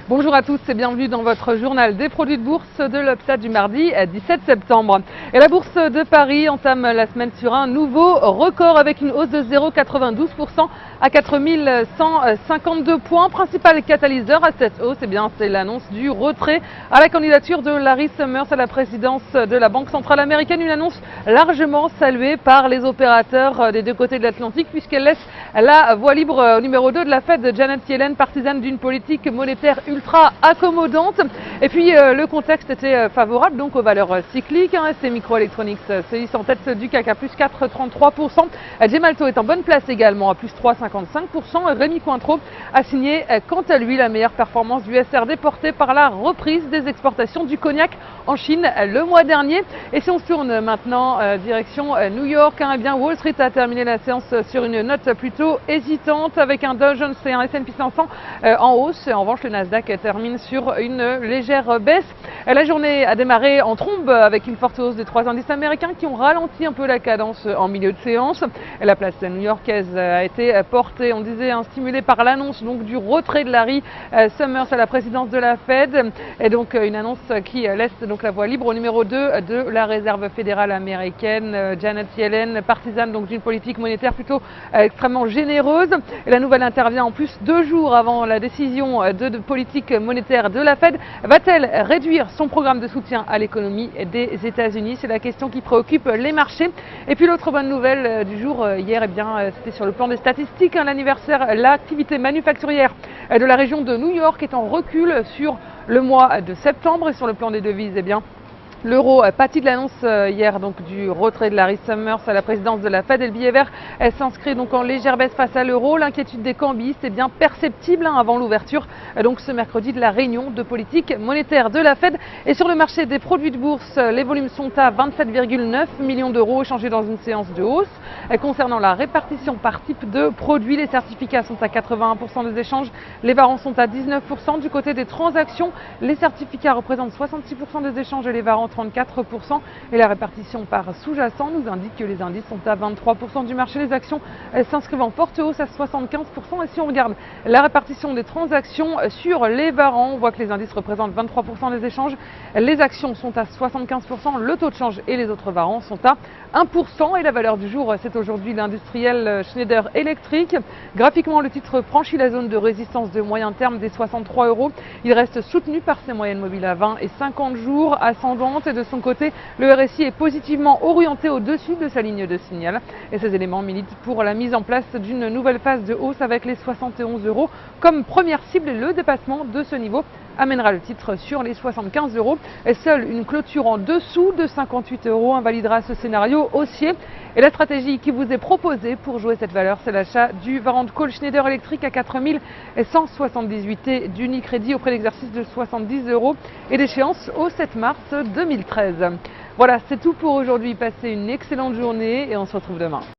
Bonjour à tous et bienvenue dans votre journal des produits de bourse de l'Obsa du mardi 17 septembre. Et la bourse de Paris entame la semaine sur un nouveau record avec une hausse de 0,92% à 4152 points. Principal catalyseur à cette hausse, c'est l'annonce du retrait à la candidature de Larry Summers à la présidence de la Banque centrale américaine. Une annonce largement saluée par les opérateurs des deux côtés de l'Atlantique puisqu'elle laisse la voie libre au numéro 2 de la Fed, Janet Yellen, partisane d'une politique monétaire ultra accommodante. Et puis le contexte était favorable donc aux valeurs cycliques. ST Microelectronics se hisse en tête du CAC à plus 4,33%. Gemalto est en bonne place également à plus 3,55%. Rémi Cointreau a signé quant à lui la meilleure performance du SRD portée par la reprise des exportations du cognac en Chine le mois dernier. Et si on se tourne maintenant direction New York, Wall Street a terminé la séance sur une note plutôt hésitante avec un Dow Jones et un S&P 500 en hausse. En revanche, le Nasdaq termine sur une légère baisse. La journée a démarré en trombe avec une forte hausse des trois indices américains qui ont ralenti un peu la cadence en milieu de séance. La place new-yorkaise a été portée, on disait, stimulée par l'annonce donc du retrait de Larry Summers à la présidence de la Fed. Et donc une annonce qui laisse donc la voie libre au numéro 2 de la Réserve fédérale américaine, Janet Yellen, partisane donc d'une politique monétaire plutôt extrêmement généreuse. Et la nouvelle intervient en plus 2 jours avant la décision de politique monétaire de la Fed. Va-t-elle réduire son programme de soutien à l'économie des États-Unis? C'est la question qui préoccupe les marchés. Et puis l'autre bonne nouvelle du jour hier, c'était sur le plan des statistiques, l'anniversaire, l'activité manufacturière de la région de New York est en recul sur le mois de septembre. Et sur le plan des devises, l'euro pâtit de l'annonce hier donc du retrait de Larry Summers à la présidence de la Fed, et le billet vert s'inscrit donc en légère baisse face à l'euro. L'inquiétude des cambistes est bien perceptible avant l'ouverture donc ce mercredi de la réunion de politique monétaire de la Fed. Et sur le marché des produits de bourse, les volumes sont à 27,9 millions d'euros échangés dans une séance de hausse. Concernant la répartition par type de produits, les certificats sont à 81% des échanges, les warrants sont à 19%. Du côté des transactions, les certificats représentent 66% des échanges et les warrants 34%. Et la répartition par sous-jacent nous indique que les indices sont à 23% du marché. Les actions s'inscrivent en forte hausse à 75%. Et si on regarde la répartition des transactions sur les warrants, on voit que les indices représentent 23% des échanges. Les actions sont à 75%. Le taux de change et les autres warrants sont à 1%. Et la valeur du jour, c'est aujourd'hui l'industriel Schneider Electric. Graphiquement, le titre franchit la zone de résistance de moyen terme des 63 €. Il reste soutenu par ses moyennes mobiles à 20 et 50 jours ascendantes. Et de son côté, le RSI est positivement orienté au-dessus de sa ligne de signal. Et ces éléments militent pour la mise en place d'une nouvelle phase de hausse avec les 71 € comme première cible. Le dépassement de ce niveau amènera le titre sur les 75 €. Et seule une clôture en dessous de 58 € invalidera ce scénario haussier. Et la stratégie qui vous est proposée pour jouer cette valeur, c'est l'achat du warrant call Schneider Electric à 4178 et d'Unicredit au prix d'exercice de 70 € et d'échéance au 7 mars 2013. Voilà, c'est tout pour aujourd'hui. Passez une excellente journée et on se retrouve demain.